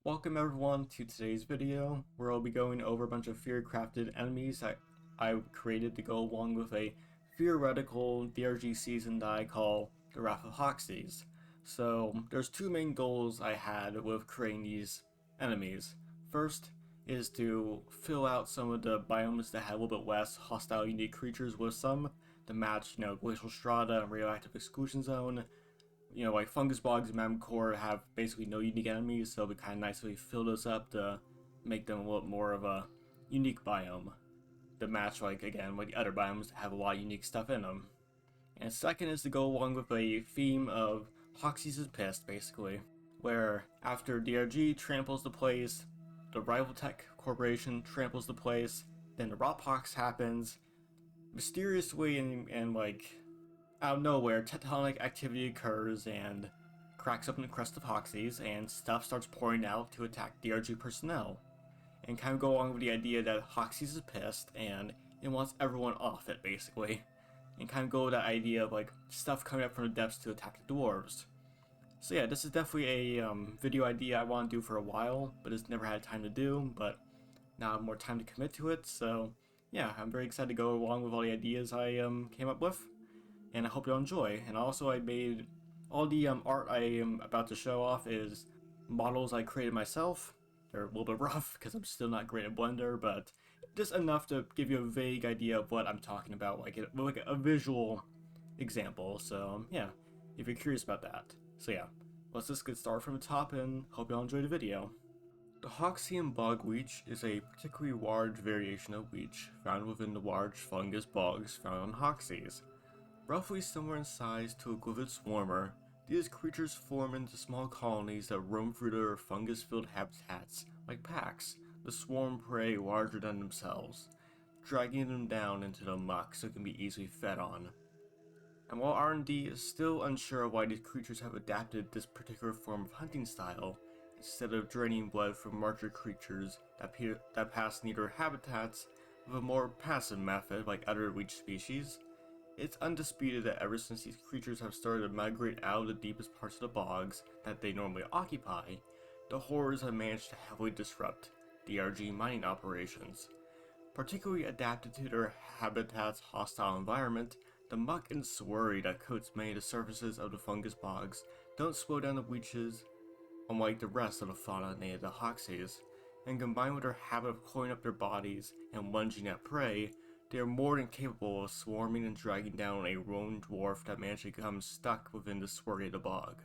Welcome everyone to today's video, where I'll be going over a bunch of fear-crafted enemies that I created to go along with a theoretical DRG season that I call the Wrath of Hoxxes. So there's two main goals I had with creating these enemies. First is to fill out some of the biomes that had a little bit less hostile unique creatures with some to match, Glacial Strata and Radioactive Exclusion Zone. Like Fungus Bogs and Mamcore have basically no unique enemies, so it'd be kind of nice if we fill those up to make them a little more of a unique biome to match, again, the other biomes that have a lot of unique stuff in them. And second is to go along with a theme of Hoxxes is pissed, basically, where after DRG tramples the place, the Rival Tech Corporation tramples the place, then the Rot Pox happens, mysteriously and out of nowhere, tectonic activity occurs and cracks up in the crest of Hoxxes, and stuff starts pouring out to attack DRG personnel. And kind of go along with the idea that Hoxxes is pissed and it wants everyone off it, basically. And kind of go with that idea of stuff coming up from the depths to attack the dwarves. So yeah, this is definitely a video idea I want to do for a while, but it's never had time to do, but now I have more time to commit to it, so yeah, I'm very excited to go along with all the ideas I came up with. And I hope you'll enjoy. And also I made all the art I am about to show off is models I created myself. They're a little bit rough because I'm still not great at Blender, but just enough to give you a vague idea of what I'm talking about, like a visual example. So yeah, if you're curious about that. So yeah, let's just get started from the top and hope y'all enjoy the video. The Hoxxian bog leech is a particularly large variation of leech found within the large fungus bogs found on Hoxxes. Roughly similar in size to a Glyphid swarmer, these creatures form into small colonies that roam through their fungus-filled habitats like packs, the swarm prey larger than themselves, dragging them down into the muck so it can be easily fed on. And while R&D is still unsure why these creatures have adapted this particular form of hunting style, instead of draining blood from larger creatures that pass near their habitats with a more passive method like other leech species, it's undisputed that ever since these creatures have started to migrate out of the deepest parts of the bogs that they normally occupy, the horrors have managed to heavily disrupt DRG mining operations. Particularly adapted to their habitat's hostile environment, the muck and slurry that coats many of the surfaces of the fungus bogs don't slow down the leeches unlike the rest of the fauna native to Hoxxes, and combined with their habit of coiling up their bodies and lunging at prey, they are more than capable of swarming and dragging down a roan dwarf that managed to become stuck within the slurry of the bog.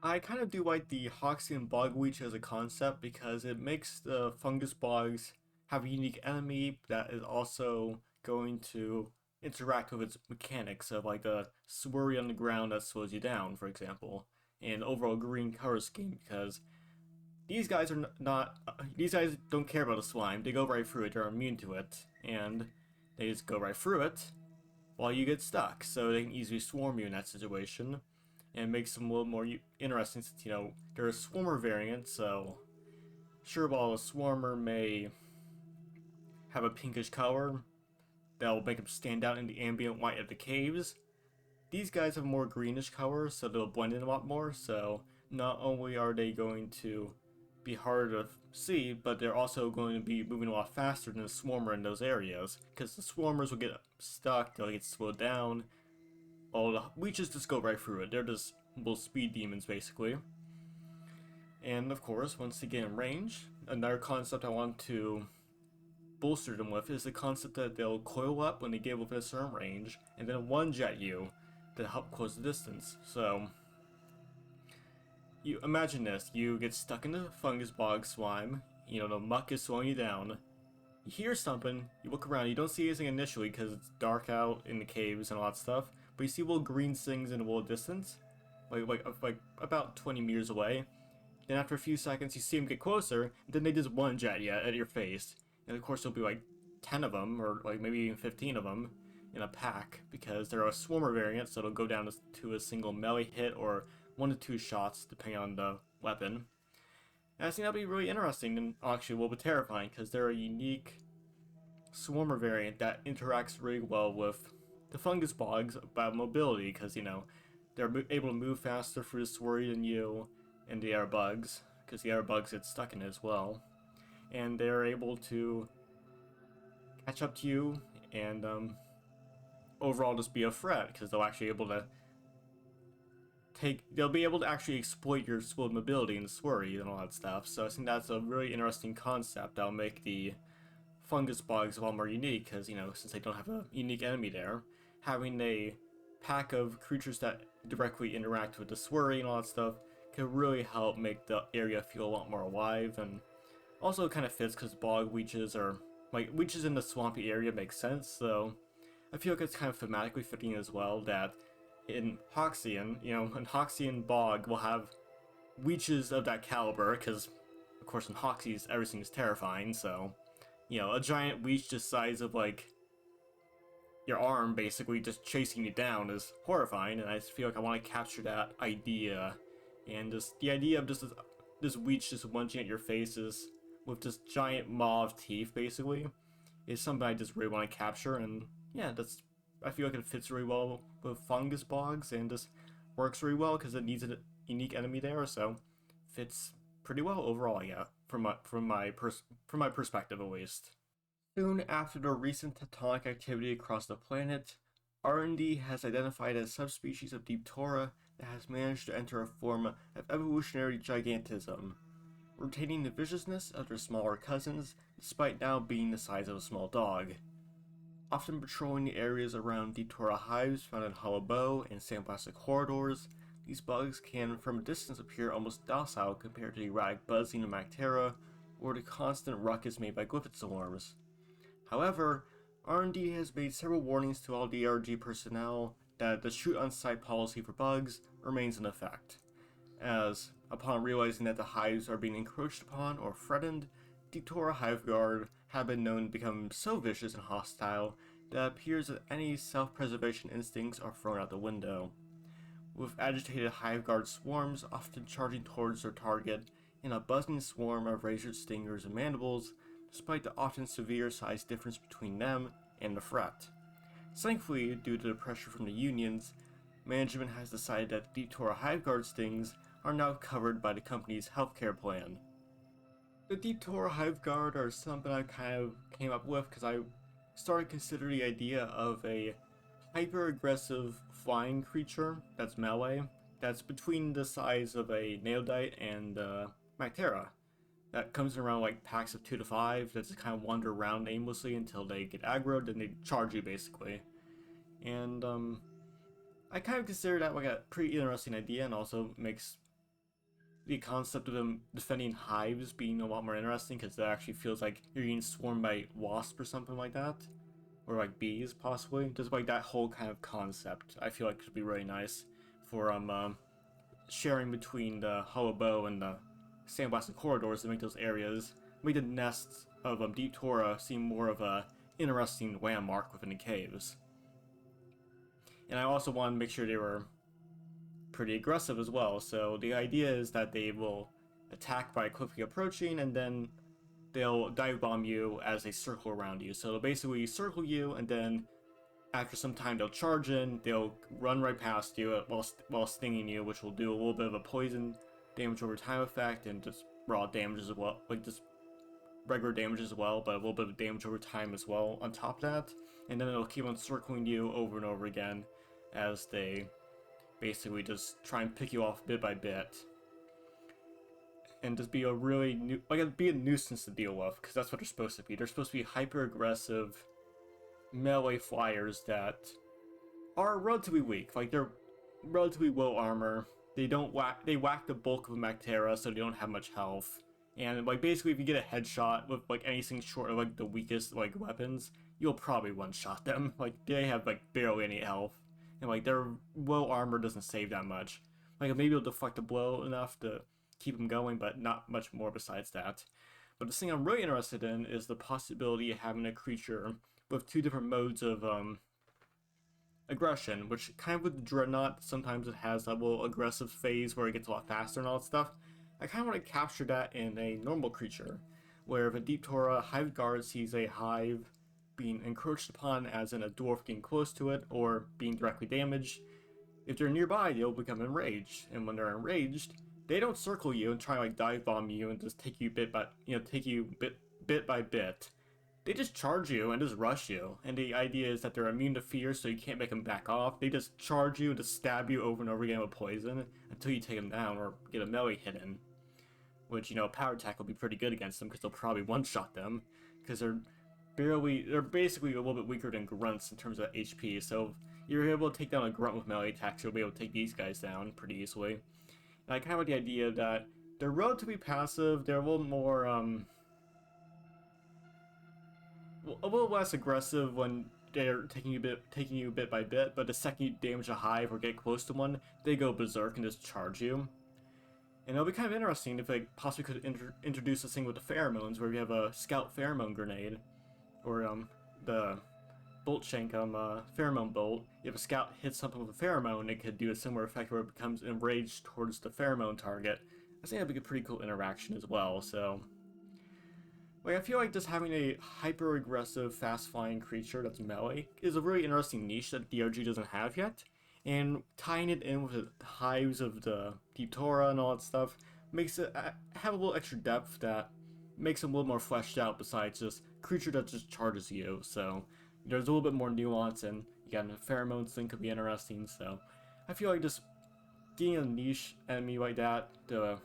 I kind of do like the Hoxxian bog leech as a concept because it makes the fungus bogs have a unique enemy that is also going to interact with its mechanics of the slurry on the ground that slows you down, for example, and overall green color scheme because these guys are these guys don't care about the slime, they go right through it, they're immune to it, and they just go right through it while you get stuck, so they can easily swarm you in that situation. And it makes them a little more interesting since, they're a swarmer variant, so sure, while a swarmer may have a pinkish color that'll make them stand out in the ambient light of the caves, these guys have a more greenish color, so they'll blend in a lot more, so not only are they going to be harder to see, but they're also going to be moving a lot faster than the swarmer in those areas, because the swarmers will get stuck, they'll get slowed down, while the leeches just go right through it. They're just little speed demons, basically. And of course, once they get in range, another concept I want to bolster them with is the concept that they'll coil up when they get within a certain range, and then one-jet you to help close the distance. So you imagine this, you get stuck in the fungus bog slime, the muck is slowing you down, you hear something, you look around, you don't see anything initially because it's dark out in the caves and all that stuff, but you see little green things in a little distance, like about 20 meters away. Then after a few seconds you see them get closer, and then they just one-jet you at your face. And of course there'll be 10 of them, or maybe even 15 of them, in a pack, because they're a swarmer variant, so it'll go down to a single melee hit or 1 to 2 shots depending on the weapon. And I think that'll be really interesting and actually a little bit terrifying because they're a unique swarmer variant that interacts really well with the fungus bogs about mobility because, they're able to move faster through the slurry than you and the air bugs. because the other bugs get stuck in it as well. And they're able to catch up to you and overall just be a threat, because they'll actually able to they'll be able to actually exploit your sword mobility and swirly and all that stuff. So I think that's a really interesting concept that'll make the fungus bugs a lot more unique, because, you know, since they don't have a unique enemy there, having a pack of creatures that directly interact with the swirly and all that stuff can really help make the area feel a lot more alive. And also it kind of fits because bog leeches are, like, leeches in the swampy area make sense, so I feel like it's kind of thematically fitting as well that in Hoxxian, you know, an Hoxxian bog will have leeches of that caliber, because of course in Hoxxes everything is terrifying, so, you know, a giant leech the size of, like, your arm basically just chasing you down is horrifying, and I just feel like I want to capture that idea. And just the idea of just this leech just lunging at your faces with just giant mauve teeth basically is something I just really want to capture. And yeah, I feel like it fits really well with fungus bogs and just works really well because it needs a unique enemy there, so fits pretty well overall, yeah, from my perspective at least. Soon after the recent tectonic activity across the planet, R&D has identified a subspecies of Deeptora that has managed to enter a form of evolutionary gigantism, retaining the viciousness of their smaller cousins despite now being the size of a small dog. Often patrolling the areas around Deeptora hives found in hollow bow and sandblasted corridors, these bugs can from a distance appear almost docile compared to the erratic buzzing of Mactera or the constant ruckus made by Glyphid swarms. However, R&D has made several warnings to all DRG personnel that the shoot on sight policy for bugs remains in effect, as, upon realizing that the hives are being encroached upon or threatened, Deeptora Hiveguard have been known to become so vicious and hostile that it appears that any self-preservation instincts are thrown out the window, with agitated Hiveguard swarms often charging towards their target in a buzzing swarm of razored stingers and mandibles, despite the often severe size difference between them and the threat. Thankfully, due to the pressure from the unions, management has decided that Deeptora Hiveguard stings are now covered by the company's healthcare plan. The Deeptora Hiveguard are something I kind of came up with because I started considering the idea of a hyper-aggressive flying creature that's melee, that's between the size of a Neodite and Mactera. That comes around like packs of 2 to 5 that just kind of wander around aimlessly until they get aggroed and they charge you basically. And I kind of consider that like a pretty interesting idea, and also makes the concept of them defending hives being a lot more interesting, because that actually feels like you're getting swarmed by wasps or something like that. Or like bees possibly. Just like that whole kind of concept I feel like could be really nice for sharing between the hollow bow and the sandblasted corridors to make those areas, make the nests of Deeptora seem more of a interesting landmark within the caves. And I also want to make sure they were pretty aggressive as well, so the idea is that they will attack by quickly approaching, and then they'll dive bomb you as they circle around you. So they'll basically circle you, and then after some time they'll charge in, they'll run right past you while stinging you, which will do a little bit of a poison damage over time effect, and just raw damage as well, like just regular damage as well, but a little bit of damage over time as well on top of that. And then it'll keep on circling you over and over again as they basically just try and pick you off bit by bit. And just be a really be a nuisance to deal with, because that's what they're supposed to be. They're supposed to be hyper-aggressive melee flyers that are relatively weak. Like, they're relatively low armor. They whack the bulk of Mactera, so they don't have much health. And like basically, if you get a headshot with like anything short of like the weakest like weapons, you'll probably one-shot them. Like, they have like barely any health, and like their low armor doesn't save that much. Like, maybe it'll deflect a blow enough to keep them going, but not much more besides that. But the thing I'm really interested in is the possibility of having a creature with 2 different modes of aggression, which kind of with the Dreadnought, sometimes it has that little aggressive phase where it gets a lot faster and all that stuff. I kind of want to capture that in a normal creature, where if a Deeptora Hiveguard sees a hive being encroached upon, as in a dwarf getting close to it, or being directly damaged, if they're nearby, they'll become enraged, and when they're enraged, they don't circle you and try to like dive bomb you and just take you bit by bit. They just charge you and just rush you. And the idea is that they're immune to fear, so you can't make them back off. They just charge you and just stab you over and over again with poison until you take them down or get a melee hit in. Which, power attack will be pretty good against them because they'll probably one-shot them. Because they're basically a little bit weaker than grunts in terms of HP. So if you're able to take down a grunt with melee attacks, you'll be able to take these guys down pretty easily. And I kind of like the idea that they're relatively passive. They're a little more, a little less aggressive when they're taking you bit by bit, but the second you damage a hive or get close to one, they go berserk and just charge you. And it'll be kind of interesting if they possibly could introduce this thing with the pheromones, where we have a scout pheromone grenade, or the bolt shank pheromone bolt. If a scout hits something with a pheromone, it could do a similar effect where it becomes enraged towards the pheromone target. I think that'd be a pretty cool interaction as well. So, I feel like just having a hyper-aggressive, fast-flying creature that's melee is a really interesting niche that DRG doesn't have yet. And tying it in with the hives of the Deeptora and all that stuff makes it have a little extra depth that makes it a little more fleshed out besides just creature that just charges you. So there's a little bit more nuance, and you got a pheromones thing could be interesting. So I feel like just getting a niche enemy like that to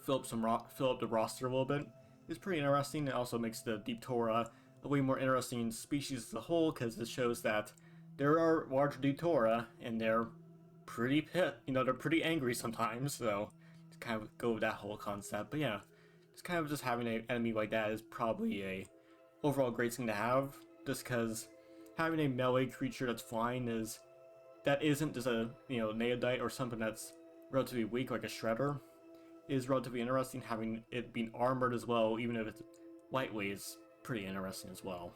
fill up the roster a little bit is pretty interesting. It also makes the Deeptora a way more interesting species as a whole, because it shows that there are large Deeptora, and they're pretty they're pretty angry sometimes, so to kind of go with that whole concept. But yeah, just having an enemy like that is probably a overall great thing to have, just because having a melee creature that's flying isn't just a Neodite or something that's relatively weak like a Shredder is relatively interesting. Having it being armored as well, even if it's lightweight, is pretty interesting as well.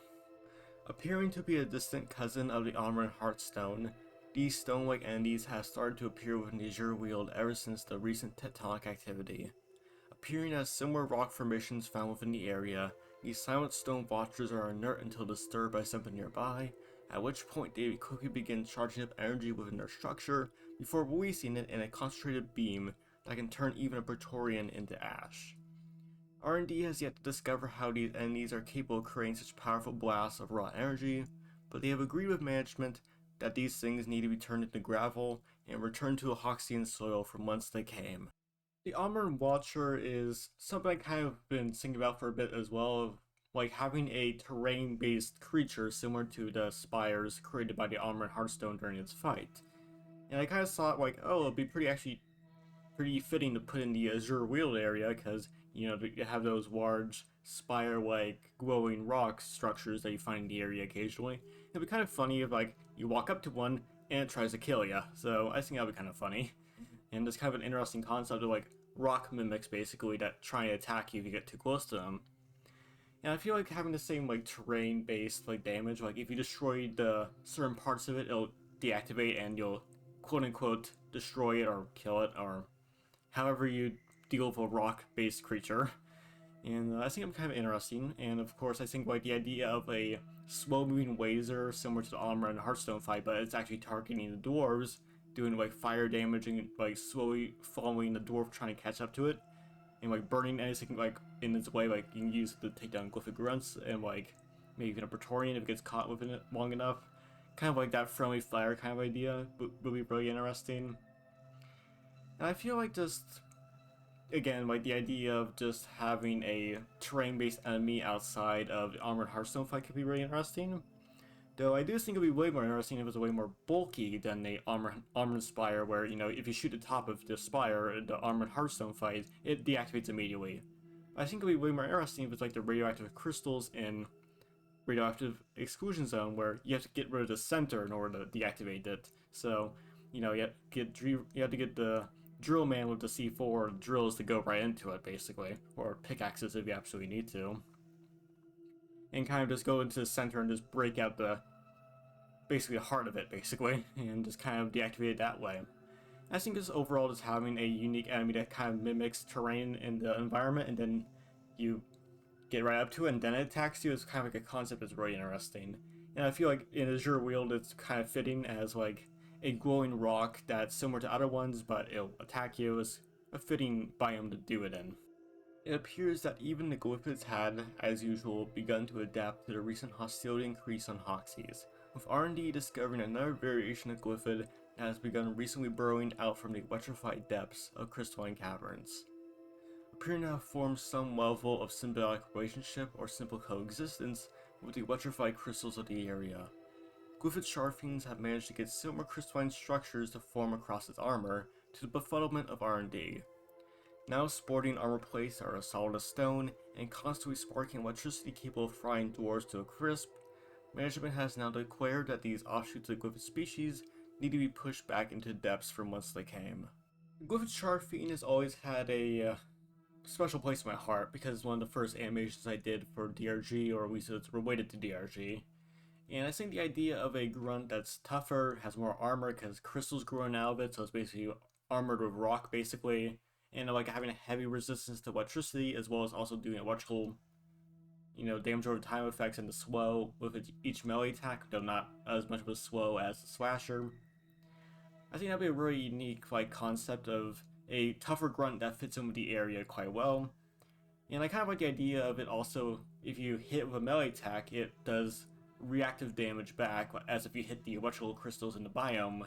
Appearing to be a distant cousin of the Ommoran Hearthstone, these stone-like entities have started to appear within the Azure World ever since the recent tectonic activity. Appearing as similar rock formations found within the area, these silent stone watchers are inert until disturbed by something nearby, at which point they quickly begin charging up energy within their structure before releasing it in a concentrated beam that can turn even a Praetorian into ash. R&D has yet to discover how these entities are capable of creating such powerful blasts of raw energy, but they have agreed with management that these things need to be turned into gravel and returned to a Hoxxian soil from whence they came. The Ommoran Watcher is something I kind of been thinking about for a bit as well, of like having a terrain-based creature similar to the spires created by the Ommoran Hearthstone during its fight. And I kind of thought like, oh, it'd be pretty fitting to put in the Azure World area, because you have those large spire-like glowing rock structures that you find in the area occasionally. It'd be kind of funny if like you walk up to one and it tries to kill you. So I think that'd be kind of funny, and it's kind of an interesting concept of like rock mimics basically that try and attack you if you get too close to them. And I feel like having the same like terrain-based like damage, like if you destroy the certain parts of it, it'll deactivate and you'll quote-unquote destroy it or kill it, or however you deal with a rock-based creature. And I think I'm kind of interesting. And of course, I think like the idea of a slow-moving laser similar to the Ommoran Hearthstone fight, but it's actually targeting the dwarves, doing like fire damage and like slowly following the dwarf trying to catch up to it, and like burning anything like in its way. Like you can use it to take down Glyphid grunts and like maybe even a Praetorian if it gets caught within it long enough. Kind of like that friendly fire kind of idea would be really interesting. And I feel like just, again, like the idea of just having a terrain-based enemy outside of the Ommoran Hearthstone fight could be really interesting. Though I do think it would be way more interesting if it was way more bulky than the Ommoran Spire, where, if you shoot the top of the Spire, the Ommoran Hearthstone fight, it deactivates immediately. I think it would be way more interesting if it's like the radioactive crystals in Radioactive Exclusion Zone, where you have to get rid of the center in order to deactivate it. So, you have to get the drill man with the C4 drills to go right into it, basically, or pickaxes if you absolutely need to, and kind of just go into the center and just break out basically the heart of it, basically, and just kind of deactivate it that way. I think just overall just having a unique enemy that kind of mimics terrain in the environment, and then you get right up to it and then it attacks you, is kind of like a concept that's really interesting. And I feel like in Azure World it's kind of fitting as like a glowing rock that's similar to other ones, but it'll attack you. Is a fitting biome to do it in. It appears that even the Glyphids had, as usual, begun to adapt to the recent hostility increase on Hoxxes, with R&D discovering another variation of Glyphid that has begun recently burrowing out from the electrified depths of crystalline caverns, appearing to have formed some level of symbiotic relationship or simple coexistence with the electrified crystals of the area. Glyphid shard fiends have managed to get similar crystalline structures to form across its armor, to the befuddlement of R&D. Now sporting armor plates that are as solid as stone and constantly sparking electricity capable of frying doors to a crisp, management has now declared that these offshoots of the Glyphid species need to be pushed back into the depths from whence they came. The Glyphid shard fiend has always had a special place in my heart because it's one of the first animations I did for DRG, or at least it's related to DRG. And I think the idea of a grunt that's tougher, has more armor because crystals growing out of it, so it's basically armored with rock basically, and like having a heavy resistance to electricity as well as also doing electrical, damage over time effects and the slow with each melee attack, though not as much of a slow as the slasher. I think that'd be a really unique concept of a tougher grunt that fits in with the area quite well. And I kind of like the idea of it also, if you hit with a melee attack, it does reactive damage back, as if you hit the electrical crystals in the biome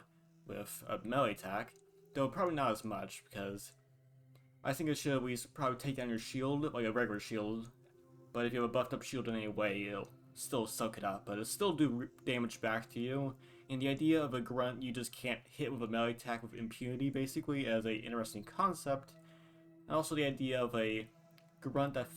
with a melee attack, though probably not as much, because I think it should at least probably take down your shield, like a regular shield, but if you have a buffed up shield in any way, it'll still suck it up, but it'll still do damage back to you. And the idea of a grunt you just can't hit with a melee attack with impunity, basically, as a interesting concept. And also the idea of a grunt that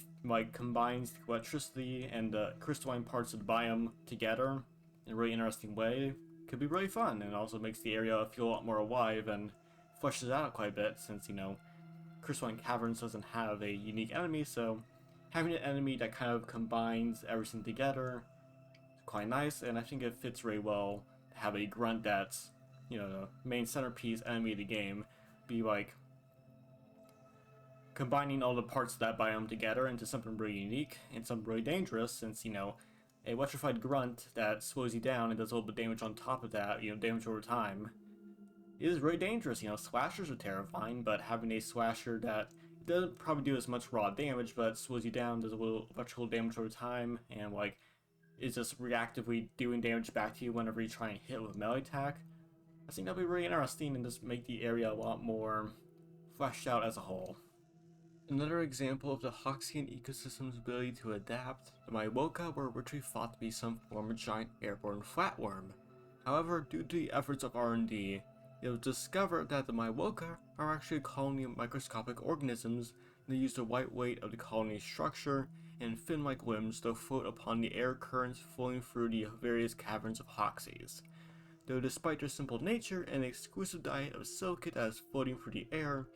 combines the electricity and the crystalline parts of the biome together in a really interesting way could be really fun, and also makes the area feel a lot more alive and fleshes it out quite a bit, since crystalline caverns doesn't have a unique enemy, so having an enemy that kind of combines everything together is quite nice, and I think it fits very well to have a grunt that's the main centerpiece enemy of the game be combining all the parts of that biome together into something really unique and something really dangerous, since, a electrified grunt that slows you down and does a little bit of damage on top of that, damage over time, is really dangerous. Slashers are terrifying, but having a slasher that doesn't probably do as much raw damage, but slows you down, does a little electrical damage over time, and, is just reactively doing damage back to you whenever you try and hit with a melee attack, I think that'll be really interesting and just make the area a lot more fleshed out as a whole. Another example of the Hoxxian ecosystem's ability to adapt, the Myloka were originally thought to be some form of giant airborne flatworm. However, due to the efforts of R&D, it was discovered that the Myloka are actually a colony of microscopic organisms that use the light weight of the colony's structure and fin-like limbs to float upon the air currents flowing through the various caverns of Hoxxes. Though despite their simple nature and the exclusive diet of silicate that is floating through the air,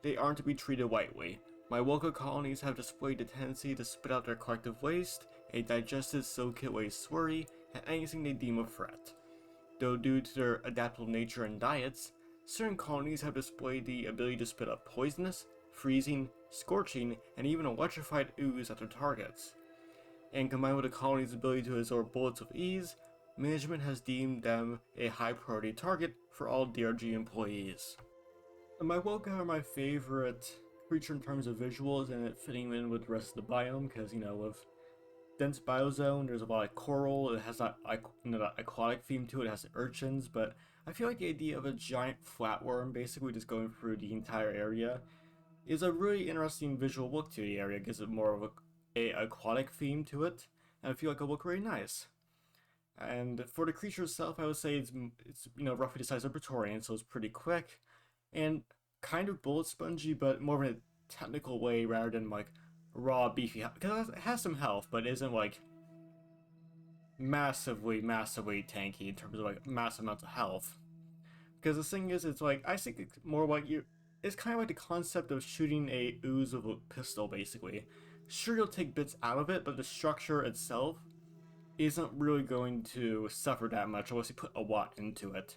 they aren't to be treated lightly. Myloka colonies have displayed the tendency to spit out their collective waste, a digested silicate waste slurry, at anything they deem a threat. Though due to their adaptable nature and diets, certain colonies have displayed the ability to spit up poisonous, freezing, scorching, and even electrified ooze at their targets. And combined with the colony's ability to absorb bullets with ease, management has deemed them a high priority target for all DRG employees. The Myloka are my favorite creature in terms of visuals and it fitting in with the rest of the biome, because with dense biozone there's a lot of coral, it has that aquatic theme to it, it has urchins, but I feel like the idea of a giant flatworm basically just going through the entire area is a really interesting visual look to the area. It gives it more of a aquatic theme to it, and I feel like it'll look really nice. And for the creature itself, I would say it's roughly the size of a Praetorian, so it's pretty quick and kind of bullet spongy, but more in a technical way rather than raw beefy, because it has some health, but it isn't massively tanky in terms of massive amounts of health. Because the thing is, it's I think it's more it's kind of like the concept of shooting a ooze with a pistol, basically. Sure, you'll take bits out of it, but the structure itself isn't really going to suffer that much unless you put a lot into it.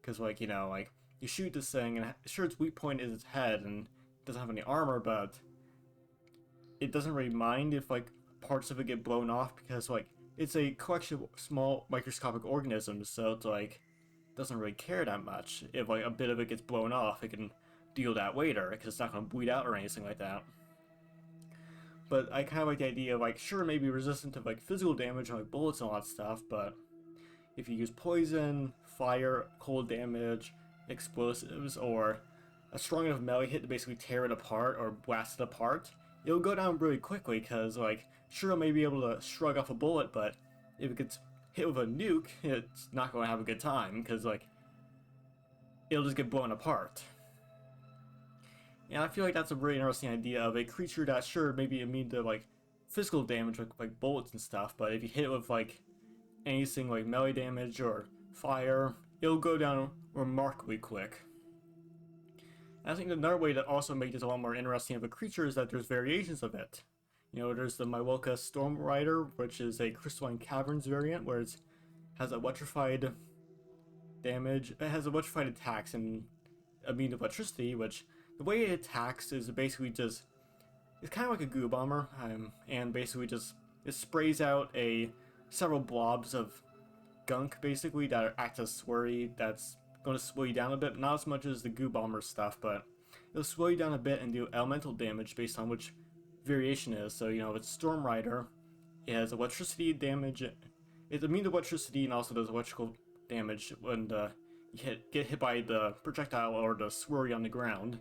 Because you shoot this thing, and sure, its weak point is its head, and it doesn't have any armor, but it doesn't really mind if parts of it get blown off, because it's a collection of small microscopic organisms, so it's doesn't really care that much. If a bit of it gets blown off, it can deal that later, because it's not going to bleed out or anything like that. But I kind of like the idea of, like, sure, maybe resistant to, like, physical damage and, like, bullets and all that stuff, but if you use poison, fire, cold damage, explosives, or a strong enough melee hit to basically tear it apart or blast it apart, it'll go down really quickly, because, like, sure, it may be able to shrug off a bullet, but if it gets hit with a nuke, it's not going to have a good time, because, like, it'll just get blown apart. And I feel like that's a really interesting idea of a creature that, sure, maybe immune to, like, physical damage, like bullets and stuff, but if you hit it with, like, anything like melee damage or fire, it'll go down remarkably quick. And I think another way to also make this a lot more interesting of a creature is that there's variations of it. You know, there's the Myloka Storm Rider, which is a Crystalline Caverns variant, where it has electrified damage. It has electrified attacks and immune to electricity, which the way it attacks is basically just, it's kind of like a goo bomber, and basically just it sprays out several blobs of gunk basically that act as slurry that's going to slow you down a bit, not as much as the goo bomber stuff, but it'll slow you down a bit and do elemental damage based on which variation is. So, you know, it's Storm Rider, it has electricity damage, it's immune to electricity and also does electrical damage when you get hit by the projectile or the slurry on the ground.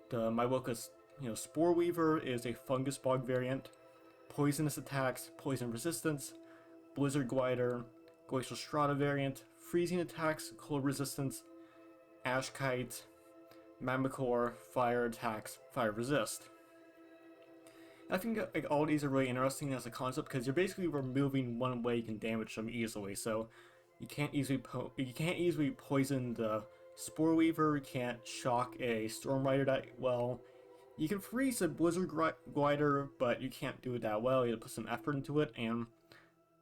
The Myloka's, you know, Spore Weaver is a Fungus Bog variant, poisonous attacks, poison resistance, Blizzard Glider, Glacial Strata variant, freezing attacks, cold resistance, Ash Kite, Mamacore, fire attacks, fire resist. I think like all these are really interesting as a concept because you're basically removing one way you can damage them easily. So you can't easily poison the Spore Weaver. You can't shock a Storm Rider that well. You can freeze a Blizzard Glider, but you can't do it that well. You have to put some effort into it, and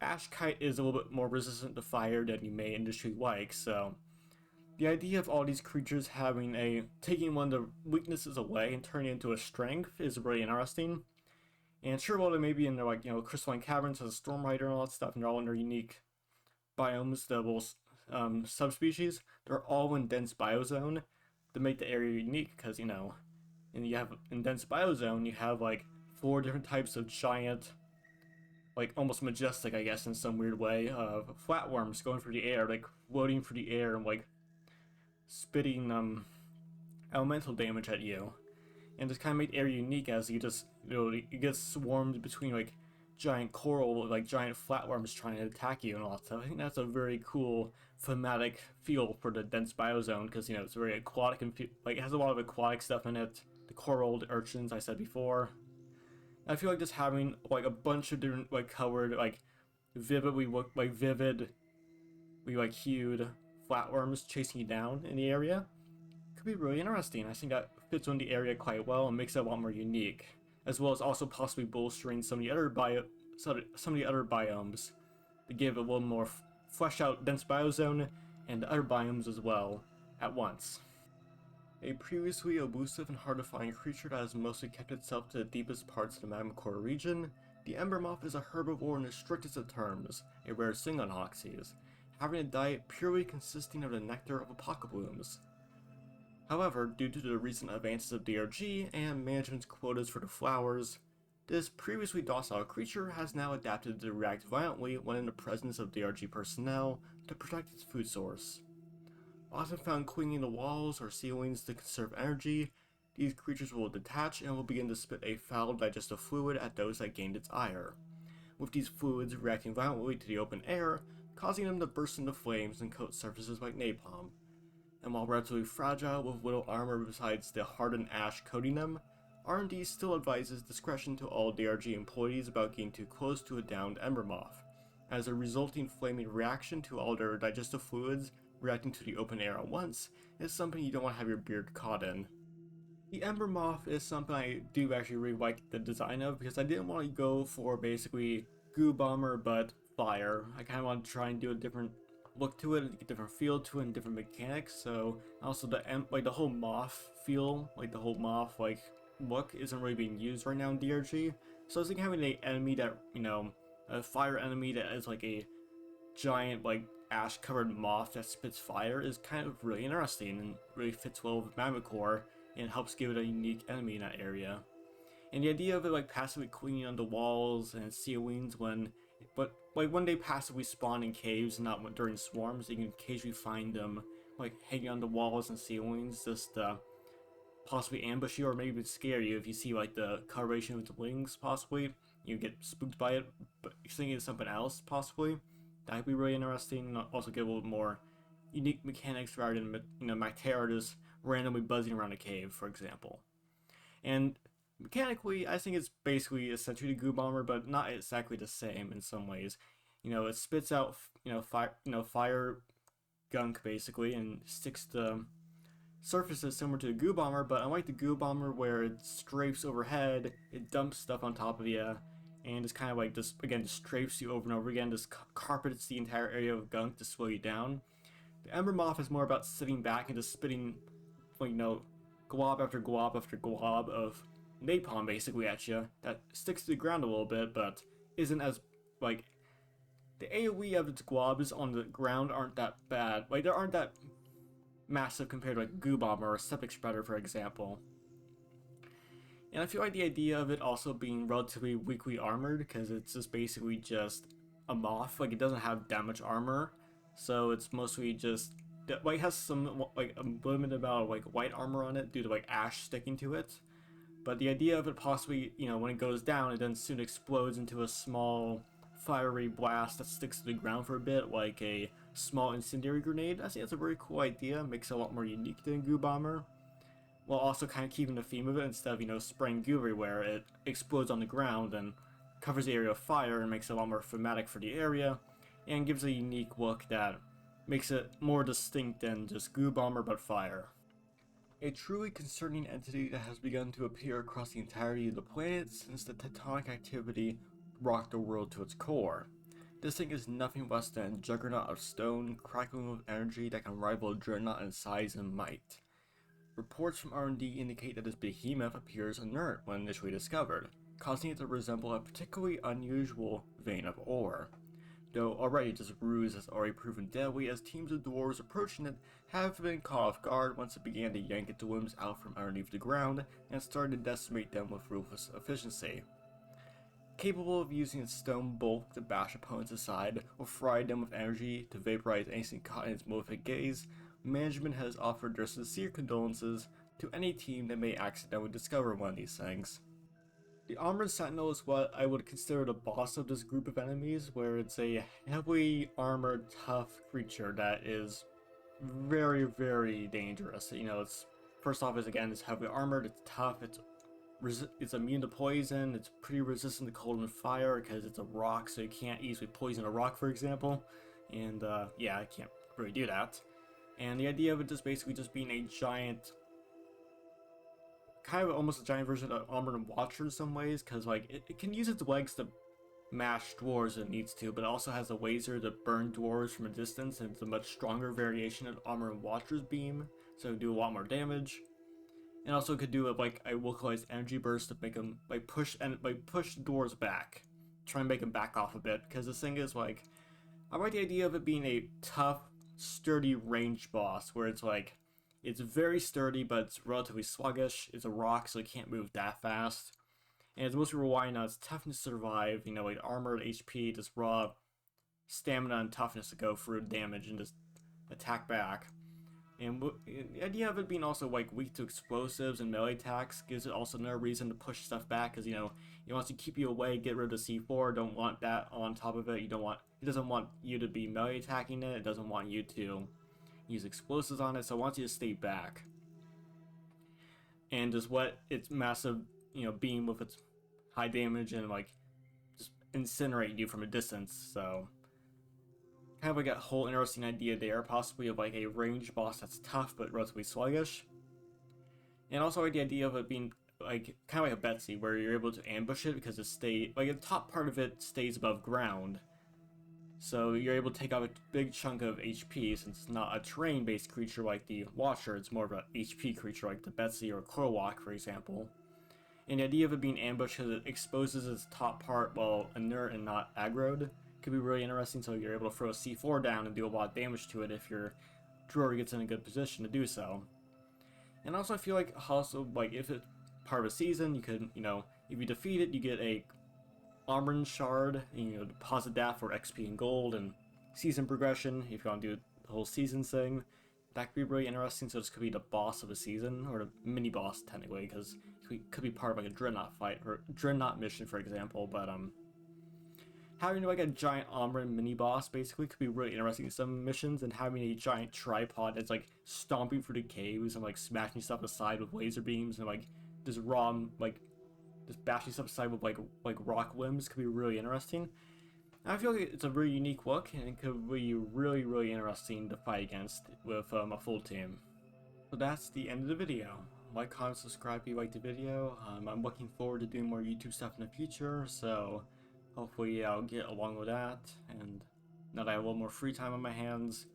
Ash Kite is a little bit more resistant to fire than you may initially like. So the idea of all these creatures taking one of the weaknesses away and turning it into a strength is really interesting. And sure, while they may be in their, like, you know, Crystalline Caverns as a Storm Rider and all that stuff, and they're all in their unique biomes, the little subspecies, they're all in dense biozone to make the area unique, because, you know, and you have, in dense biozone, you have, like, 4 different types of giant, like, almost majestic, I guess, in some weird way, flatworms going through the air, like, floating through the air and, like, spitting, elemental damage at you. And just kind of make the area unique as you just, you know, you get swarmed between, like, giant coral, like, giant flatworms trying to attack you and all that stuff. I think that's a very cool thematic feel for the dense biozone, because, you know, it's very aquatic and, like, it has a lot of aquatic stuff in it. The coral, the urchins, I said before. I feel like just having, like, a bunch of different, like, colored, like, vividly hued flatworms chasing you down in the area could be really interesting. I think that fits on the area quite well and makes it a lot more unique, as well as also possibly bolstering some of the other biomes to give a little more fleshed out dense biozone and the other biomes as well at once. A previously elusive and hard to find creature that has mostly kept itself to the deepest parts of the Magmacore region, the Ember Moth is a herbivore in the strictest of terms, a rare thing on Hoxxes, having a diet purely consisting of the nectar of apocablooms. However, due to the recent advances of DRG and management's quotas for the flowers, this previously docile creature has now adapted to react violently when in the presence of DRG personnel to protect its food source. Often found clinging to walls or ceilings to conserve energy, these creatures will detach and will begin to spit a foul digestive fluid at those that gained its ire, with these fluids reacting violently to the open air, causing them to burst into flames and coat surfaces like napalm. And while relatively fragile with little armor besides the hardened ash coating them, R&D still advises discretion to all DRG employees about getting too close to a downed Ember Moth, as a resulting flaming reaction to all their digestive fluids reacting to the open air at once is something you don't want to have your beard caught in. The Ember Moth is something I do actually really like the design of, because I didn't want to go for basically Goo Bomber but fire. I kind of want to try and do a different look to it, a different feel to it, and different mechanics. So also the whole moth feel, like the whole moth look isn't really being used right now in DRG. So I was thinking having an enemy that, you know, a fire enemy that is like a giant like ash covered moth that spits fire is kind of really interesting and really fits well with Mamacore and helps give it a unique enemy in that area. And the idea of it like passively cleaning on the walls and ceilings when they passively spawn in caves and not during swarms, you can occasionally find them like hanging on the walls and ceilings, just possibly ambush you or maybe even scare you if you see like the coloration of the wings. Possibly you get spooked by it, but you're thinking it's something else. Possibly that would be really interesting. And also get a little more unique mechanics rather than Mytera just randomly buzzing around a cave, for example. And mechanically, I think it's basically essentially the Goo Bomber, but not exactly the same in some ways. It spits out fire gunk basically and sticks to surfaces similar to the Goo Bomber, but unlike the Goo Bomber where it strafes overhead, it dumps stuff on top of you, and it's kind of like just strafes you over and over again, just carpets the entire area of gunk to slow you down. The Ember Moth is more about sitting back and just spitting, glob after glob after glob of napalm basically at you that sticks to the ground a little bit, but isn't as the AoE of its globs on the ground aren't that bad. They aren't that massive compared to like Goo Bomber or Septic Spreader, for example. And I feel like the idea of it also being relatively weakly armored, because it's just basically just a moth, it doesn't have that much armor, so it's mostly just it has some a limited amount of white armor on it due to ash sticking to it. But the idea of it possibly, when it goes down, it then soon explodes into a small fiery blast that sticks to the ground for a bit, like a small incendiary grenade. I think that's a very cool idea, makes it a lot more unique than Goo Bomber, while also kind of keeping the theme of it. Instead of, spraying goo everywhere, it explodes on the ground and covers the area of fire and makes it a lot more thematic for the area, and gives a unique look that makes it more distinct than just Goo Bomber but fire. A truly concerning entity that has begun to appear across the entirety of the planet since the tectonic activity rocked the world to its core. This thing is nothing less than a juggernaut of stone, crackling with energy that can rival a dreadnought in size and might. Reports from R&D indicate that this behemoth appears inert when initially discovered, causing it to resemble a particularly unusual vein of ore. Though already this ruse has already proven deadly, as teams of dwarves approaching it have been caught off guard once it began to yank its limbs out from underneath the ground and started to decimate them with ruthless efficiency. Capable of using its stone bulk to bash opponents aside or fry them with energy to vaporize anything caught in its malefic gaze, management has offered their sincere condolences to any team that may accidentally discover one of these things. The Ommoran Sentinel is what I would consider the boss of this group of enemies, where it's a heavily armored, tough creature that is very, very dangerous. It's first off, it's heavily armored, it's tough, it's immune to poison, it's pretty resistant to cold and fire because it's a rock, so you can't easily poison a rock, for example. And yeah, I can't really do that. And the idea of it just basically just being a giant, kind of almost a giant version of Ommoran Watcher in some ways, because it can use its legs to mash dwarves if it needs to, but it also has a laser to burn dwarves from a distance, and it's a much stronger variation of Ommoran Watcher's beam, so it can do a lot more damage. And also could do a localized energy burst to make them push dwarves back, try and make them back off a bit, because this thing is I like the idea of it being a tough, sturdy range boss, where it's very sturdy, but it's relatively sluggish. It's a rock, so it can't move that fast. And it's mostly relying on its toughness to survive, armored HP, just raw stamina and toughness to go through damage and just attack back. And the idea of it being also weak to explosives and melee attacks gives it also another reason to push stuff back, because it wants to keep you away, get rid of the C4, don't want that on top of it. It doesn't want you to be melee attacking it, it doesn't want you to use explosives on it, so it wants you to stay back. And just let its massive, beam with its high damage and just incinerate you from a distance, so kind of a whole interesting idea there, possibly of a range boss that's tough but relatively sluggish. And also the idea of it being kind of like a Betsy, where you're able to ambush it because the top part of it stays above ground. So you're able to take out a big chunk of HP, since it's not a terrain-based creature like the Watcher, it's more of an HP creature like the Betsy or Korwalk, for example. And the idea of it being ambushed because it exposes its top part while inert and not aggroed could be really interesting, so you're able to throw a C4 down and do a lot of damage to it if your drawer gets in a good position to do so. And also I feel like also, like, if it's part of a season, you could, you know, if you defeat it, you get a Ommoran shard, and, you know, deposit that for XP and gold and season progression if you want to do the whole season thing. That could be really interesting. So this could be the boss of a season, or the mini boss technically, because it could be part of like a Dreadnought fight or Dreadnought mission, for example. But having like a giant Ommoran mini boss basically could be really interesting in some missions, and having a giant tripod that's like stomping through the caves and like smashing stuff aside with laser beams and like just just bashing stuff aside with like rock limbs could be really interesting. And I feel like it's a really unique look, and it could be really interesting to fight against with a full team. So that's the end of the video. Like, comment, subscribe if you liked the video. I'm looking forward to doing more YouTube stuff in the future, so hopefully I'll get along with that. And now that I have a little more free time on my hands,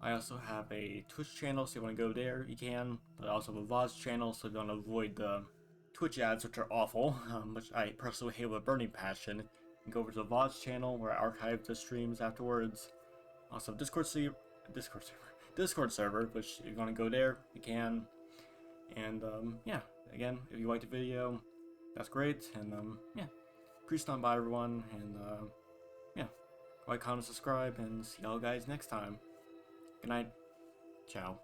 I also have a Twitch channel, so if you want to go there, you can. But I also have a VODs channel, so if you want to avoid the Twitch ads, which are awful, which I personally hate with a burning passion, and go over to the VODs channel where I archive the streams afterwards. Also, Discord server, which if you want to go there, you can. And yeah, again, if you liked the video, that's great. And yeah, please stop by, everyone. And yeah, like, comment, subscribe, and see y'all guys next time. Good night. Ciao.